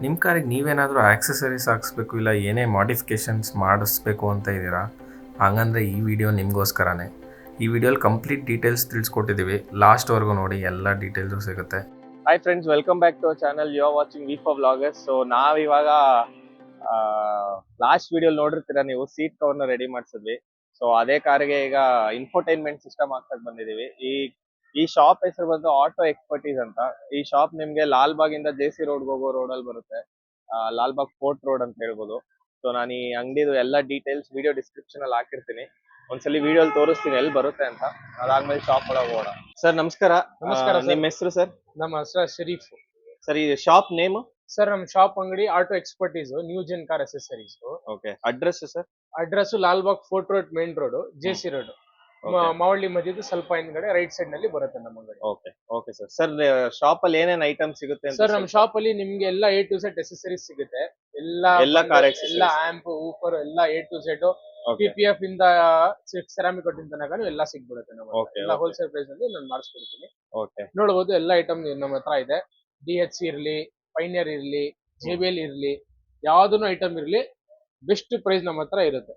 ನಿಮ್ಮ ಕಾರಿಗೆ ನೀವೇನಾದರೂ ಆಕ್ಸೆಸರೀಸ್ ಹಾಕ್ಸ್ಬೇಕು ಇಲ್ಲ ಏನೇ ಮಾಡಿಫಿಕೇಷನ್ಸ್ ಮಾಡಿಸ್ಬೇಕು ಅಂತ ಇದ್ದೀರಾ, ಹಾಗಂದರೆ ಈ ವಿಡಿಯೋ ನಿಮಗೋಸ್ಕರನೇ. ಈ ವಿಡಿಯೋಲಿ ಕಂಪ್ಲೀಟ್ ಡೀಟೇಲ್ಸ್ ತಿಳಿಸ್ಕೊಟ್ಟಿದ್ದೀವಿ, ಲಾಸ್ಟ್ವರೆಗೂ ನೋಡಿ, ಎಲ್ಲ ಡೀಟೇಲ್ಸು ಸಿಗುತ್ತೆ. Hi friends, welcome back to channel. You are watching V for vloggers. So ನಾವಿವಾಗ ಲಾಸ್ಟ್ ವಿಡಿಯೋ ನೋಡಿರ್ತೀರಾ ನೀವು, ಸೀಟ್ ಕವರ್ನ ರೆಡಿ ಮಾಡಿಸಿದ್ವಿ. ಸೊ ಅದೇ ಕಾರಿಗೆ ಈಗ ಇನ್ಫೋಟೈನ್ಮೆಂಟ್ ಸಿಸ್ಟಮ್ ಹಾಕ್ಸಕ್ ಬಂದಿದೀವಿ. ಈ ಶಾಪ್ ಹೆಸರು ಬಂದು ಆಟೋ ಎಕ್ಸ್ಪರ್ಟೀಸ್ ಅಂತ. ಈ ಶಾಪ್ ನಿಮ್ಗೆ ಲಾಲ್ಬಾಗ್ ಇಂದ JC ರೋಡ್ ಹೋಗೋ ರೋಡ್ ಅಲ್ಲಿ ಬರುತ್ತೆ. ಲಾಲ್ಬಾಗ್ ಫೋರ್ಟ್ ರೋಡ್ ಅಂತ ಹೇಳ್ಬೋದು. ಸೊ ನಾನು ಈ ಅಂಗಡಿದು ಎಲ್ಲ ಡೀಟೇಲ್ಸ್ ವಿಡಿಯೋ ಡಿಸ್ಕ್ರಿಪ್ಷನ್ ಅಲ್ಲಿ ಹಾಕಿರ್ತೀನಿ. ಒಂದ್ಸಲಿ ವಿಡಿಯೋ ಅಲ್ಲಿ ತೋರಿಸ್ತೀನಿ ಎಲ್ಲಿ ಬರುತ್ತೆ ಅಂತ. ಅದಾದ್ಮೇಲೆ ಶಾಪ್ ಒಳಗೆ ಹೋಗೋಣ. ಸರ್ ನಮಸ್ಕಾರ. ನಮಸ್ಕಾರ sir. ನಿಮ್ಮ ಹೆಸರು ಸರ್? ನಮ್ಮ ಹೆಸರು ಶರೀಫ್ ಸರ್, ಈ ಶಾಪ್ ನೇಮ್? ಸರ್. ನಮ್ಮ ಶಾಪ್ ಅಂಗಡಿ auto expertise, new gen car accessories. Okay. Address sir? Address Lalbagh fort road main road, JC road, Mavalli ಮಧ್ಯದ ಸ್ವಲ್ಪ ಹಿಂದ್ಗಡೆ ರೈಟ್ ಸೈಡ್ ನಲ್ಲಿ ಬರುತ್ತೆ ನಮ್ಮ ಅಂಗಡಿ. Okay okay sir. Sir shop ಅಲ್ಲಿ ಏನೇನ್ ಐಟಮ್ ಸಿಗುತ್ತೆ ಅಂತ? ಸರ್, ನಮ್ಮ ಶಾಪ್ ಅಲ್ಲಿ ನಿಮ್ಗೆ ಎಲ್ಲ A to Z ಅಸೆಸರೀಸ್ ಸಿಗುತ್ತೆ. ಎಲ್ಲ car accessories? ಎಲ್ಲ ಆಂಪ್, ಊಫರ್ ಎಲ್ಲ A to Z. PPF ಇಂದ ಸೆರಾಮಿಕ್ ಕೊಟ್ಟಿನ ತನಕ ಎಲ್ಲ ಸಿಗ್ಬಿಡುತ್ತೆ ನಮ್ಮ ಎಲ್ಲ ಹೋಲ್ಸೇಲ್ ಪ್ರೈಸ್ ಅಲ್ಲಿ ನಾನು ಮಾಡಿಸ್ಕೊಡ್ತೀನಿ. ಓಕೆ. ನೋಡಬಹುದು ಎಲ್ಲ ಐಟಮ್ ನಮ್ಮ ಹತ್ರ ಇದೆ. DHC ಇರ್ಲಿ, ಪೈನಿಯರ್ ಇರ್ಲಿ, JBL ಇರ್ಲಿ, ಯಾವ್ದನ್ನು ಐಟಮ್ ಇರ್ಲಿ, ಬೆಸ್ಟ್ ಪ್ರೈಸ್ ನಮ್ಮ ಹತ್ರ ಇರುತ್ತೆ.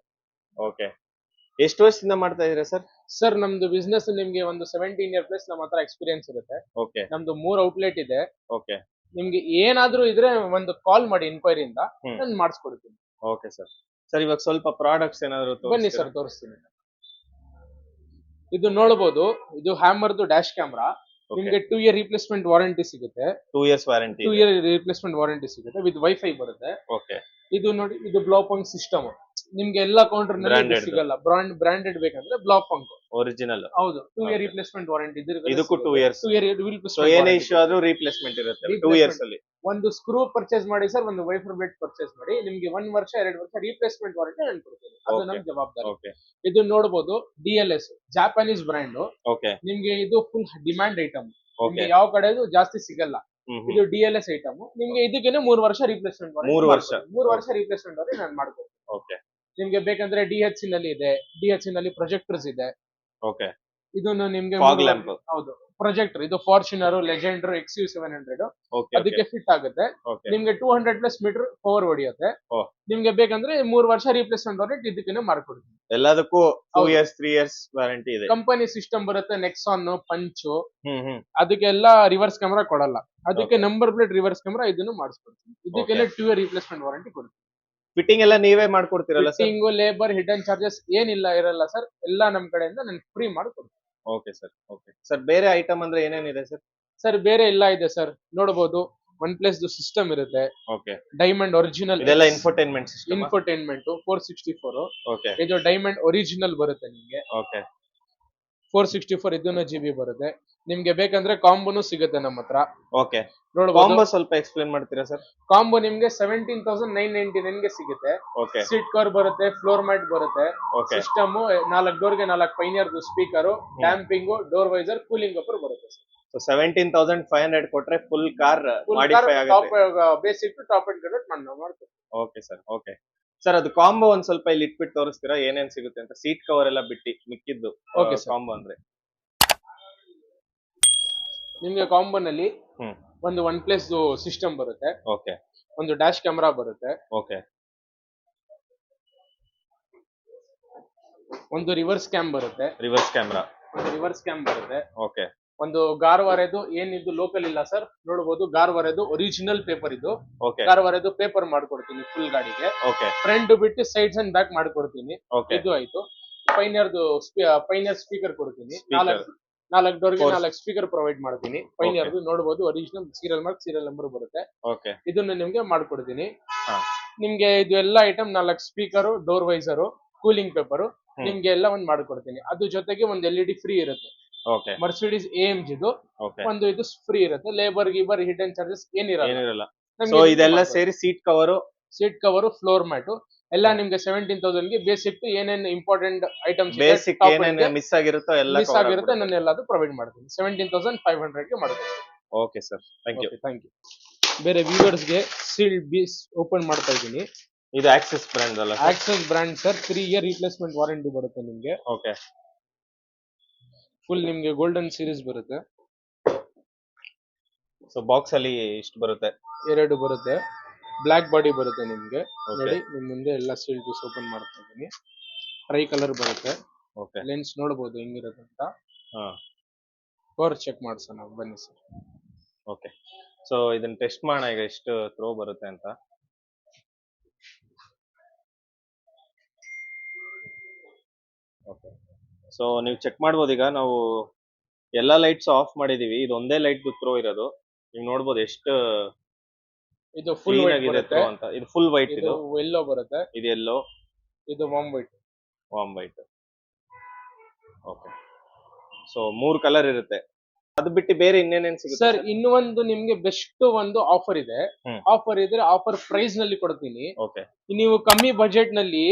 ಓಕೆ. ಎಷ್ಟು ವರ್ಷದಿಂದ ಮಾಡ್ತಾ ಇದೀರಾ ಸರ್? ಸರ್, ನಮ್ದು ಬಿಸ್ನೆಸ್ ನಿಮ್ಗೆ ಒಂದು 17 ಇಯರ್ ಪ್ಲಸ್ ನಮ್ಮ ಹತ್ರ ಎಕ್ಸ್ಪೀರಿಯನ್ಸ್ ಇರುತ್ತೆ. ಓಕೆ. ನಮ್ದು 3 ಔಟ್ಲೆಟ್ ಇದೆ. ಓಕೆ. ನಿಮ್ಗೆ ಏನಾದ್ರೂ ಇದ್ರೆ ಒಂದು ಕಾಲ್ ಮಾಡಿ ಇನ್ಕ್ವೈರಿ ಇಂದ ನಾನು ಮಾಡಿಸ್ಕೊಡ್ತೀನಿ. Okay sir. ಸರ್, ಇವಾಗ ಸ್ವಲ್ಪ ಪ್ರಾಡಕ್ಟ್ಸ್ ಏನಾದ್ರು ಬನ್ನಿ ಸರ್, ತೋರಿಸ್ತೀನಿ. ಇದು ನೋಡಬಹುದು, ಇದು ಹ್ಯಾಮರ್ದು ಡ್ಯಾಶ್ ಕ್ಯಾಮ್ರಾ. ನಿಮ್ಗೆ 2 ಇಯರ್ ರಿಪ್ಲೇಸ್ಮೆಂಟ್ ವಾರಂಟಿ ಸಿಗುತ್ತೆ. 2 years warranty? 2 year replacement warranty ಸಿಗುತ್ತೆ ವಿತ್ ವೈಫೈ ಬರುತ್ತೆ. ಓಕೆ. ಇದು ನೋಡಿ, ಇದು ಬ್ಲಾಪಂಗ್ ಸಿಸ್ಟಮ್. ನಿಮ್ಗೆ ಎಲ್ಲಾ ಕೌಂಟರ್ ನಲ್ಲಿ ಸಿಗಲ್ಲ. ಬ್ರಾಂಡೆಡ್ ಬೇಕಂದ್ರೆ ಬ್ಲಾಪಂಗ್ ಒರಿಜಿನಲ್. ಹೌದು. 2 ಇಯರ್ ರಿಪ್ಲೇಸ್ಮೆಂಟ್ ವಾರಂಟಿ ಇದಕ್ಕೂ 2 ಇಯರ್ಸ್. 2 ಇಯರ್ ಸೊ ಏನೇ ಇಶ್ಯೂ ಆದ್ರೂ ರಿಪ್ಲೇಸ್ಮೆಂಟ್ ಇರುತ್ತೆ 2 ಇಯರ್ಸ್ ಅಲ್ಲಿ. ಒಂದು ಸ್ಕ್ರೂ ಪರ್ಚೇಸ್ ಮಾಡಿ ಸರ್, ಒಂದು ವೈಫರ್ ಬ್ಲೇಡ್ ಪರ್ಚೇಸ್ ಮಾಡಿ, ನಿಮ್ಗೆ 1 ವರ್ಷ 2 ವರ್ಷ ರಿಪ್ಲೇಸ್ಮೆಂಟ್ ವಾರಂಟಿ ನಾನು ಕೊಡ್ತೀನಿ. ಅದು ನಮ್ ಜವಾಬ್ದಾರಿ. ಓಕೆ. ಇದು ನೋಡಬಹುದು, DLS ಜಾಪಾನೀಸ್ ಬ್ರ್ಯಾಂಡ್. ಓಕೆ. ನಿಮ್ಗೆ ಇದು ಫುಲ್ ಡಿಮ್ಯಾಂಡ್ ಐಟಮ್. ಓಕೆ. ನಿಮ್ಗೆ ಯಾವ ಕಡೆ ಜಾಸ್ತಿ ಸಿಗಲ್ಲ. ಇದು DLS ಐಟಮ್. ನಿಮ್ಗೆ ಇದಕ್ಕೇನೆ 3 ವರ್ಷ ರಿಪ್ಲೇಸ್ಮೆಂಟ್ ವಾರಂಟಿ. 3 ವರ್ಷ? 3 ವರ್ಷ ರಿಪ್ಲೇಸ್ಮೆಂಟ್ ವಾರಂಟಿ ನಾನು ಮಾಡ್ಕೊಡ್ತೀನಿ. ಓಕೆ. ನಿಮ್ಗೆ ಬೇಕಂದ್ರೆ DHC ನಲ್ಲಿ ಇದೆ. DHC ನಲ್ಲಿ ಪ್ರೊಜೆಕ್ಟರ್ಸ್ ಇದೆ. ಓಕೆ. ಇದನ್ನು ನಿಮ್ಗೆ ಫಾಗ್ ಲ್ಯಾಂಪ್? ಹೌದು, ಪ್ರೊಜೆಕ್ಟರ್. ಇದು ಫಾರ್ಚುನರ್, ಲೆಜೆಂಡರ್, XU 700 ಓಕೆ. ಅದಕ್ಕೆ ಫಿಟ್ ಆಗುತ್ತೆ. ಓಕೆ. ನಿಮ್ಗೆ 200 ಪ್ಲಸ್ ಮೀಟರ್ ಪವರ್ ಹೊಡಿಯುತ್ತೆ. ನಿಮ್ಗೆ ಬೇಕಂದ್ರೆ 3 ವರ್ಷ ರಿಪ್ಲೇಸ್ಮೆಂಟ್ ವಾರಂಟಿ ಇದಕ್ಕೆ ಮಾಡ್ಕೊಡ್ತೀನಿ. ಎಲ್ಲದಕ್ಕೂ 2 ಇಯರ್ಸ್ 3 ಇಯರ್ಸ್ ವಾರಂಟಿ ಇದೆ. ಕಂಪನಿ ಸಿಸ್ಟಮ್ ಬರುತ್ತೆ, ನೆಕ್ಸಾನ್, ಪಂಚ್. ಅದಕ್ಕೆಲ್ಲ ರಿವರ್ಸ್ ಕ್ಯಾಮೆರಾ ಕೊಡಲ್ಲ. ಅದಕ್ಕೆ ನಂಬರ್ ಪ್ಲೇಟ್ ರಿವರ್ಸ್ ಕ್ಯಾಮೆರಾ ಇದನ್ನು ಮಾಡಿಸ್ಕೊಡ್ತೀನಿ. ಇದಕ್ಕೆಲ್ಲ 2 ಇಯರ್ ರಿಪ್ಲೇಸ್ಮೆಂಟ್ ವಾರಂಟಿ ಕೊಡ್ತೀನಿ. ಫಿಟ್ಟಿಂಗ್ ಎಲ್ಲ ನೀವೇ ಮಾಡ್ಕೊಡ್ತೀರಲ್ಲ sir? Fitting, labour, hidden charges ಇರಲ್ಲ ಸರ್. ಎಲ್ಲ ನಮ್ ಕಡೆಯಿಂದ ನಾನು ಫ್ರೀ ಮಾಡ್ಕೊಡ್ತೀನಿ. Okay sir. Okay sir. ಬೇರೆ ಐಟಮ್ ಅಂದ್ರೆ ಏನೇನಿದೆ ಸರ್? ಸರ್, ಬೇರೆ ಎಲ್ಲ ಇದೆ ಸರ್. ನೋಡಬಹುದು, OnePlus ಸಿಸ್ಟಮ್ ಇರುತ್ತೆ. ಓಕೆ. Diamond original. ಇದೆಲ್ಲ ಇನ್ಫೋಟೈನ್ಮೆಂಟ್ ಸಿಸ್ಟಮ್? ಇನ್ಫೋಟೈನ್ಮೆಂಟ್ 464. ಓಕೆ. ಇದು ಡೈಮಂಡ್ ಒರಿಜಿನಲ್ ಬರುತ್ತೆ ನಿಮ್ಗೆ. ಓಕೆ. 464 ಇದನ್ನು GB ಬರುತ್ತೆ. ನಿಮ್ಗೆ ಬೇಕಂದ್ರೆ ಕಾಂಬೋನು ಸಿಗುತ್ತೆ ನಮ್ಮ ಹತ್ರ. ಓಕೆ. ನೋಡಬಹುದು. ಕಾಂಬೋ ಸ್ವಲ್ಪ ಎಕ್ಸ್ಪ್ಲೇನ್ ಮಾಡ್ತೀರಾ ಸರ್? ಕಾಂಬೋ ನಿಮ್ಗೆ 17,999 ಗೆ ಸಿಗುತ್ತೆ. ಓಕೆ. ಸೀಟ್ ಕವರ್ ಬರುತ್ತೆ, ಫ್ಲೋರ್ ಮ್ಯಾಟ್ ಬರುತ್ತೆ, ಓಕೆ. ಸಿಸ್ಟಮ್ 4 ಡೋರ್ಗೆ 4 Pioneer speaker, damping, door visor, cooling upper ಬರುತ್ತೆ. ಸೊ 17,500 ಕೊಟ್ರೆ ಫುಲ್ ಕಾರ್ ಮಾಡಿಫೈ ಆಗುತ್ತೆ? Basic to top and convert ಮಾಡ್ತೀವಿ. Okay sir. Okay sir. ಅದು ಕಾಂಬೋ ಒಂದ್ ಸ್ವಲ್ಪ ಇಲ್ಲಿ ಇಟ್ಬಿಟ್ಟು ತೋರಿಸ್ತೀರಾ ಏನೇನ್ ಸಿಗುತ್ತೆ ಅಂತ? ಸೀಟ್ ಕವರ್ ಎಲ್ಲ ಬಿಟ್ಟು ಮಿಕ್ಕಿದ್ದು ಕಾಂಬೋ ಅಂದ್ರೆ ನಿಮ್ಗೆ ಕಾಂಬೋನಲ್ಲಿ ಒಂದು OnePlus ಸಿಸ್ಟಮ್ ಬರುತ್ತೆ. ಓಕೆ. ಒಂದು ಡ್ಯಾಶ್ ಕ್ಯಾಮೆರಾ ಬರುತ್ತೆ. ಓಕೆ. ಒಂದು ರಿವರ್ಸ್ ಕ್ಯಾಮ್ ಬರುತ್ತೆ. Reverse camera? ರಿವರ್ಸ್ ಕ್ಯಾಮ್ ಬರುತ್ತೆ. ಓಕೆ. ಒಂದು ಗಾರ್ವಾರೆದು ಏನಿದ್ದು ಲೋಕಲ್ ಇಲ್ಲ ಸರ್. ನೋಡಬಹುದು, ಗಾರ್ವಾರೆದು ಒರಿಜಿನಲ್ ಪೇಪರ್ ಇದು. ಓಕೆ. ಗಾರ್ವಾರೆದು ಪೇಪರ್ ಮಾಡ್ಕೊಡ್ತೀನಿ ಫುಲ್ ಗಾಡಿಗೆ. ಓಕೆ. ಫ್ರಂಟ್ ಬಿಟ್ಟು ಸೈಡ್ಸ್ ಅಂಡ್ ಬ್ಯಾಕ್ ಮಾಡ್ಕೊಡ್ತೀನಿ. ಓಕೆ. ಇದು ಆಯ್ತು. ಪೈನಿಯರ್ ಸ್ಪೀಕರ್ ಕೊಡ್ತೀನಿ. 4 ಡೋರ್ಗೆ 4 ಸ್ಪೀಕರ್ ಪ್ರೊವೈಡ್ ಮಾಡ್ತೀನಿ. ಪೈನಿಯರ್ದು ನೋಡಬಹುದು, original serial mark, serial number ಬರುತ್ತೆ. ಓಕೆ. ಇದನ್ನ ನಿಮ್ಗೆ ಮಾಡ್ಕೊಡ್ತೀನಿ. ನಿಮ್ಗೆ ಇದು ಎಲ್ಲ item 4 speaker, door visor, cooling paper ನಿಮ್ಗೆ ಎಲ್ಲ ಒಂದ್ ಮಾಡ್ಕೊಡ್ತೀನಿ. ಅದ್ರ ಜೊತೆಗೆ ಒಂದು LED ಫ್ರೀ ಇರುತ್ತೆ. ಓಕೆ. ಮರ್ಸಿಡೀಸ್ AMG ಒಂದು ಇದು ಫ್ರೀ ಇರುತ್ತೆ. ಲೇಬರ್ ಗಿಬರ್ ಹಿಡನ್ ಚಾರ್ಜಸ್ ಏನಿರಲ್ಲ. ಸೊ ಇದೆಲ್ಲ ಸೇರಿ ಸೀಟ್ ಕವರ್, ಫ್ಲೋರ್ ಮ್ಯಾಟ್ ಎಲ್ಲ ನಿಮ್ಗೆ 17,000 ಗೆ ಬೇಸಿಕ್ ಏನೇನು ಇಂಪಾರ್ಟೆಂಟ್ ಐಟಮ್ಸ್ ಮಿಸ್ ಆಗಿರುತ್ತೋ ಎಲ್ಲ ನಾನು ಎಲ್ಲಾದ್ರೂ ಪ್ರೊವೈಡ್ ಮಾಡ್ತೀನಿ. 17,500 ಗೆ ಮಾಡ್ತೀನಿ. Okay sir. Thank you. ಬೇರೆ ವ್ಯೂವರ್ಸ್ ಗೆ ಸೀಲ್ಡ್ ಬೀಸ್ ಓಪನ್ ಮಾಡ್ತಾ ಇದ್ದೀನಿ. ಇದು ಆಕ್ಸಿಸ್ ಬ್ರ್ಯಾಂಡ್ ಅಲ್ಲ? Axis brand sir. 3 year replacement warranty ಬರುತ್ತೆ ನಿಮ್ಗೆ. ಓಕೆ. ಫುಲ್ ನಿಮ್ಗೆ ಗೋಲ್ಡನ್ ಸೀರೀಸ್ ಬರುತ್ತೆ. ಸೊ ಬಾಕ್ಸ್ ಅಲ್ಲಿ ಇಷ್ಟು ಬರುತ್ತೆ? 2 ಬರುತ್ತೆ. ಬ್ಲಾಕ್ ಬಾಡಿ ಬರುತ್ತೆ ನಿಮ್ಗೆ. Okay. ನೋಡಿ ನಿಮ್ ಮುಂದೆ ಎಲ್ಲ ಸೀಲ್ ಪೀಸ್ ಓಪನ್ ಮಾಡ್ತಾ ಇದೀನಿ. ಟ್ರೈ ಕಲರ್ ಬರುತ್ತೆ. ಓಕೆ. ಲೆನ್ಸ್ ನೋಡ್ಬೋದು ಹೆಂಗಿರುತ್ತೆ ಅಂತ. ಹಾ. ಪವರ್ ಚೆಕ್ ಮಾಡ್ಸೋಣ ಬನ್ನಿ ಸರ್. ಓಕೆ. ಸೊ ಇದನ್ನ ಟೆಸ್ಟ್ ಮಾಡೋಣ ಈಗ ಎಷ್ಟು ಥ್ರೋ ಬರುತ್ತೆ ಅಂತ. ಓಕೆ. ಸೊ ನೀವು ಚೆಕ್ ಮಾಡ್ಬೋದು, ಈಗ ನಾವು ಎಲ್ಲಾ ಲೈಟ್ಸ್ ಆಫ್ ಮಾಡಿದೀವಿ, ಇದು ಒಂದೇ ಲೈಟ್ ಥ್ರೋ ಇರೋದು. ನೀವು ನೋಡ್ಬೋದು ಎಷ್ಟು ಇದು ಫುಲ್ ಕ್ಲೀನ್ ವೈಟ್ ಆಗಿದೆ ಬರುತ್ತೆ. ಥ್ರೋ ಅಂತ. ಇದು ಫುಲ್ ವೈಟ್, ಇದು ಇದು ಎಲ್ಲೋ ಬರುತ್ತೆ. ಇದು ಎಲ್ಲೋ, ಇದು warm white. Warm white. Okay. So 3 colour ಇರುತ್ತೆ. ಅದು ಬಿಟ್ಟು ಬೇರೆ ಇನ್ನೇನೇನ್ ಸಿಗುತ್ತೆ ಸರ್ ಇನ್ನು ಒಂದು ನಿಮ್ಗೆ ಬೆಸ್ಟ್ ಒಂದು ಆಫರ್ ಇದೆ. ಆಫರ್ ಇದ್ರೆ ಆಫರ್ ಪ್ರೈಸ್ ನಲ್ಲಿ ಕೊಡ್ತೀನಿ. ಓಕೆ. ನೀವು ಕಮ್ಮಿ ಬಜೆಟ್ ನಲ್ಲಿ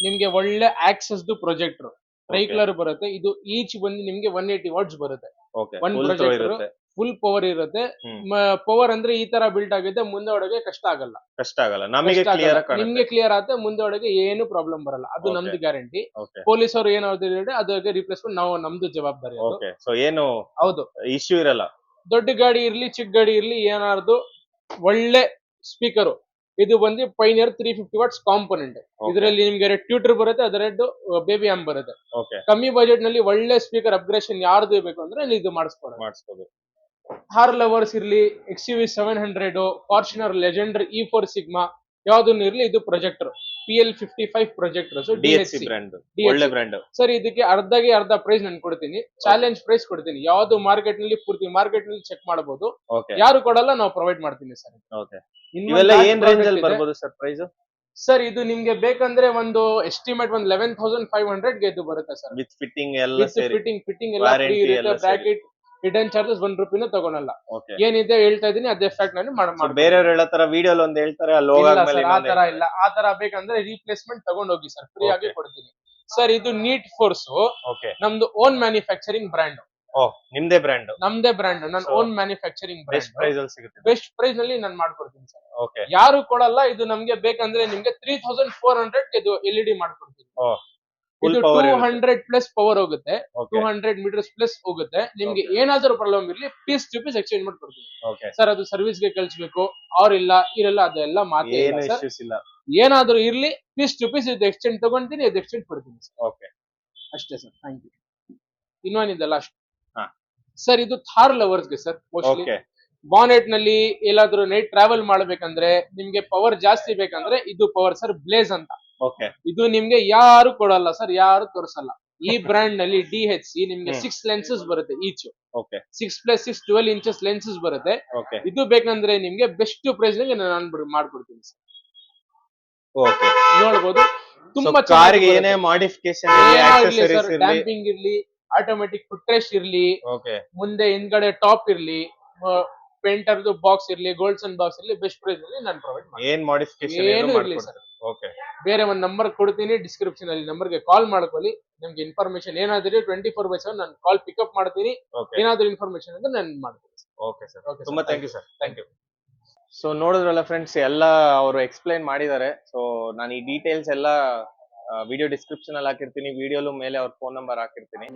ನಿಮ್ಗೆ ಒಳ್ಳೆ ಆಕ್ಸಸ್ ಪ್ರೊಜೆಕ್ಟರ್ ಟ್ರೈ ಕಲರ್ ಬರುತ್ತೆ. ಇದು ಈಚ್ ಬಂದು ನಿಮ್ಗೆ 180 ವಾಟ್ಸ್ ಬರುತ್ತೆ. Okay. One full throw projector ಇರುತ್ತೆ. ಫುಲ್ ಪವರ್ ಇರುತ್ತೆ. ಪವರ್ ಅಂದ್ರೆ ಈ ತರ ಬಿಲ್ಟ್ ಆಗಿದೆ, ಮುಂದೆ ಒಳಗೆ ಕಷ್ಟ ಆಗಲ್ಲ. ಕಷ್ಟ ಆಗಲ್ಲ, ನಮಗೆ ಕಷ್ಟ ಆಗಲ್ಲ. ಕ್ಲಿಯರ್ ಕಾಣುತ್ತೆ. ನಿಮ್ಗೆ ಕ್ಲಿಯರ್ ಆಗುತ್ತೆ, ಮುಂದೆ ಒಳಗೆ ಏನು ಪ್ರಾಬ್ಲಮ್ ಬರಲ್ಲ. ಅದು Okay. ನಮ್ದು ಗ್ಯಾರಂಟಿ. ಓಕೆ. ಪೊಲೀಸ್ ಅವರು ಏನಾದ್ರು ಹೇಳಿದ್ರೆ ಅದಕ್ಕೆ ರಿಪ್ಲೇಸ್ಮೆಂಟ್ ನಾವು ನಮ್ದು ಜವಾಬ್ದಾರಿ ಅದು. ಓಕೆ. ಸೊ ಏನು ಹೌದು. ಇಶ್ಯೂ ಇರಲ್ಲ. ದೊಡ್ಡ ಗಾಡಿ ಇರ್ಲಿ ಚಿಕ್ಕ ಗಾಡಿ ಇರ್ಲಿ ಏನಾದ್ರು ಒಳ್ಳೆ ಸ್ಪೀಕರ್. ಇದು ಬಂದು ಪೈನಿಯರ್ 350 ವಾಟ್ಸ್ ಕಾಂಪೋನೆಂಟ್. ಇದರಲ್ಲಿ ನಿಮ್ಗೆ 2 ಟ್ಯೂಟರ್ ಬರುತ್ತೆ, ಅದೆರಡು ಬೇಬಿ ಆಂಪ್ ಬರುತ್ತೆ. ಓಕೆ. ಕಮ್ಮಿ ಬಜೆಟ್ ನಲ್ಲಿ ಒಳ್ಳೆ ಸ್ಪೀಕರ್ ಅಪ್ಗ್ರೇಷನ್ ಯಾರ್ದು ಬೇಕು ಅಂದ್ರೆ ಇದು ಮಾಡಿಸ್ಬೋದು. ಹಾರ್ ಲವರ್ಸ್ ಇರ್ಲಿ, XUV 700, Fortuner Legender E4 Sigma ಯಾವ್ದನ್ನು ಇರ್ಲಿ, ಇದು projector PL55 projector DHC brand, ಒಳ್ಳೆ ಬ್ರ್ಯಾಂಡ್. ಸರ್ ಇದಕ್ಕೆ ಅರ್ಧಗೆ ಅರ್ಧ ಪ್ರೈಸ್ ನಾನು ಕೊಡ್ತೀನಿ. ಚಾಲೆಂಜ್ ಪ್ರೈಸ್ ಕೊಡ್ತೀನಿ. ಯಾವ್ದು ಮಾರ್ಕೆಟ್ ನಲ್ಲಿ ಪೂರ್ತಿ ಮಾರ್ಕೆಟ್ ನಲ್ಲಿ ಚೆಕ್ ಮಾಡಬಹುದು. ಓಕೆ. ಯಾರು ಕೊಡಲ್ಲ, ನಾವು ಪ್ರೊವೈಡ್ ಮಾಡ್ತೀನಿ ಸರ್. ಓಕೆ. ಇವೆಲ್ಲ ಏನ್ ರೇಂಜ್ ಅಲ್ಲಿ ಬರ್ಬೋದು ಸರ್ ಪ್ರೈಸ್? ಸರ್ ಇದು ನಿಮ್ಗೆ ಬೇಕಂದ್ರೆ ಒಂದು ಎಸ್ಟಿಮೇಟ್ ಒಂದು 11,500 ಗೆ ಇದು ಬರುತ್ತೆ ಸರ್. ವಿತ್ ಫಿಟ್ಟಿಂಗ್ ಎಲ್ಲ ಸೇರಿ, ಫಿಟ್ಟಿಂಗ್ ಎಲ್ಲ ಫ್ರೀ Warranty ಇರುತ್ತೆ. ಎಲ್ಲ ಸೇರಿ. ಬ್ರಾಕೆಟ್ ರಿಟರ್ನ್ ಚಾರ್ಜಸ್ 1 ರೂಪಿನೂ ತಗೊಳಲ್ಲ. ಓಕೆ. ಏನಿದೆ ಹೇಳ್ತಾ ಇದೀನಿ ಅದೇ ಫ್ಯಾಕ್ಟ್ ನಾನು ಮಾಡಿ. ಬೇರೆಯವ್ರು ಹೇಳೋ ತರ ವಿಡಿಯೋಲಿ ಒಂದ್ ಹೇಳ್ತಾರೆ, ಅಲ್ಲಿ ಹೋಗಾದ್ಮೇಲೆ ಆತರ ಇಲ್ಲ. ಆತರ ಬೇಕಂದ್ರೆ ರೀಪ್ಲೇಸ್ಮೆಂಟ್ ತಗೊಂಡ್ ಹೋಗಿ ಸರ್, ಫ್ರೀ ಆಗಿ ಕೊಡ್ತೀನಿ. ಸರ್ ಇದು ನೀಟ್ ಫೋರ್ಸ್ ಓಕೆ. ನಮ್ದು ಓನ್ ಮ್ಯಾನುಫ್ಯಾಕ್ಚರಿಂಗ್ ಬ್ರ್ಯಾಂಡ್. ಓ, ನಿಮ್ದೇ ಬ್ರ್ಯಾಂಡ್? ನಮ್ದೇ ಬ್ರ್ಯಾಂಡ್, ನನ್ನ own manufacturing best brand. Price ಅಲ್ಲಿ ಸಿಗುತ್ತೆ. ಬೆಸ್ಟ್ ಪ್ರೈಸ್ ನಲ್ಲಿ ನಾನು ಮಾಡ್ಕೊಡ್ತೀನಿ ಸರ್. ಓಕೆ. ಯಾರು ಕೊಡಲ್ಲ. ಇದು ನಮ್ಗೆ ಬೇಕಂದ್ರೆ ನಿಮ್ಗೆ 3400 ಇದು LED ಮಾಡ್ಕೊಡ್ತೀನಿ. ಓ, ಇದು 200 ಪ್ಲಸ್ ಪವರ್ ಹೋಗುತ್ತೆ. ಓಕೆ. 200 ಮೀಟರ್ಸ್ ಪ್ಲಸ್ ಹೋಗುತ್ತೆ. ನಿಮ್ಗೆ ಏನಾದ್ರೂ ಪ್ರಾಬ್ಲಮ್ ಇರ್ಲಿ ಪೀಸ್ ಟು ಪೀಸ್ ಎಕ್ಸ್ಚೇಂಜ್ ಮಾಡ್ಕೊಡ್ತೀನಿ. ಓಕೆ. ಸರ್ ಅದು ಸರ್ವಿಸ್ ಗೆ ಕಳಿಸ್ಬೇಕು ಅವ್ರ ಇಲ್ಲ ಇರಲ್ಲ, ಅದೆಲ್ಲ ಮಾತೇ ಏನು ಇಲ್ಲ ಸರ್. ಇಶ್ಯೂಸ್ ಇಲ್ಲ. ಏನಾದ್ರೂ ಇರ್ಲಿ ಪೀಸ್ ಟು ಪೀಸ್ ಇದು ಎಕ್ಸ್ಚೇಂಜ್ ತಗೊಂತೀನಿ, ಇದು ಎಕ್ಸ್ಚೇಂಜ್ ಕೊಡ್ತೀನಿ ಸರ್. ಓಕೆ. ಅಷ್ಟೇ ಸರ್. Thank you. ಇನ್ನೊಂದಿದೆ ಲಾಸ್ಟ್. ಹಾ. ಸರ್ ಇದು ಥಾರ್ ಲವರ್ಸ್ ಗೆ ಸರ್. Mostly okay. ಬಾನೆಟ್ ನಲ್ಲಿ ಎಲ್ಲಾದ್ರೂ ನೈಟ್ ಟ್ರಾವೆಲ್ ಮಾಡ್ಬೇಕಂದ್ರೆ ನಿಮ್ಗೆ ಪವರ್ ಜಾಸ್ತಿ ಬೇಕಂದ್ರೆ ಇದು ಪವರ್ ಸರ್ ಬ್ಲೇಸ್ ಅಂತ. ಓಕೆ. ಇದು ನಿಮ್ಗೆ ಯಾರು ಕೊಡಲ್ಲ ಸರ್, ಯಾರು ತೋರಿಸಲ್ಲ. ಈ ಬ್ರ್ಯಾಂಡ್ ನಲ್ಲಿ DHC ನಿಮ್ಗೆ 6 ಲೆನ್ಸಸ್ ಬರುತ್ತೆ ಈಚ್. ಓಕೆ. 6+6 12 ಇಂಚಸ್ ಲೆನ್ಸಸ್ ಬರುತ್ತೆ. ಓಕೆ. ಇದು ಬೇಕಂದ್ರೆ ನಿಮ್ಗೆ ಬೆಸ್ಟ್ ಪ್ರೈಸ್ ನಾನು ಮಾಡ್ಕೊಡ್ತೀನಿ ಸರ್. ಓಕೆ. ನೋಡ್ಬೋದು ತುಂಬಾ ಕಾರಿಗೆ ಏನೇ ಮಾಡಿಫಿಕೇಶನ್ ಇರಲಿ, ಆಕ್ಸೆಸರೀಸ್ ಇರಲಿ, ಡ್ಯಾಂಪಿಂಗ್ ಇರ್ಲಿ, ಆಟೋಮೆಟಿಕ್ ಫುಟ್ ರೆಸ್ಟ್ ಇರ್ಲಿ, ಓಕೆ, ಮುಂದೆ ಹಿಂದ್ಗಡೆ ಟಾಪ್ ಇರ್ಲಿ, ಪೇಂಟರ್ದು ಬಾಕ್ಸ್ ಇರ್ಲಿ, ಗೋಲ್ಡ್ಸನ್ ಬಾಕ್ಸ್ ಇರ್ಲಿ, ಬೆಸ್ಟ್ ಪ್ರೈಸ್ ಅಲ್ಲಿ ನಾನು ಪ್ರೊವೈಡ್ ಮಾಡ್ತೀನಿ. ಏನ್ ಮಾಡಿಫಿಕೇಶನ್ ಏನು ಇರ್ಲಿ ಸರ್. ಓಕೆ. ಬೇರೆ ಒಂದು ನಂಬರ್ ಕೊಡ್ತೀನಿ ಡಿಸ್ಕ್ರಿಪ್ಷನ್ ಅಲ್ಲಿ, ನಂಬರ್ಗೆ ಕಾಲ್ ಮಾಡ್ಕೊಳ್ಳಿ. ನಿಮ್ಗೆ ಇನ್ಫಾರ್ಮೇಶನ್ ಏನಾದ್ರೂ 24/7 ನಾನು ಕಾಲ್ ಪಿಕಪ್ ಮಾಡ್ತೀನಿ. ಓಕೆ. ಏನಾದ್ರೂ ಇನ್ಫಾರ್ಮೇಶನ್ ಅಂದ್ರೆ ನಾನು ಮಾಡ್ತೀನಿ. Okay sir. ಓಕೆ ತುಂಬಾ thank you sir. Thank you. So ನೋಡಿದ್ರಲ್ಲ ಫ್ರೆಂಡ್ಸ್, ಎಲ್ಲ ಅವರು ಎಕ್ಸ್ಪ್ಲೈನ್ ಮಾಡಿದ್ದಾರೆ. ಸೊ ನಾನು ಈ ಡೀಟೇಲ್ಸ್ ಎಲ್ಲ ವಿಡಿಯೋ ಡಿಸ್ಕ್ರಿಪ್ಷನ್ ಅಲ್ಲಿ ಹಾಕಿರ್ತೀನಿ, ವಿಡಿಯೋಲು ಮೇಲೆ ಅವ್ರ ಫೋನ್ ನಂಬರ್ ಹಾಕಿರ್ತೀನಿ.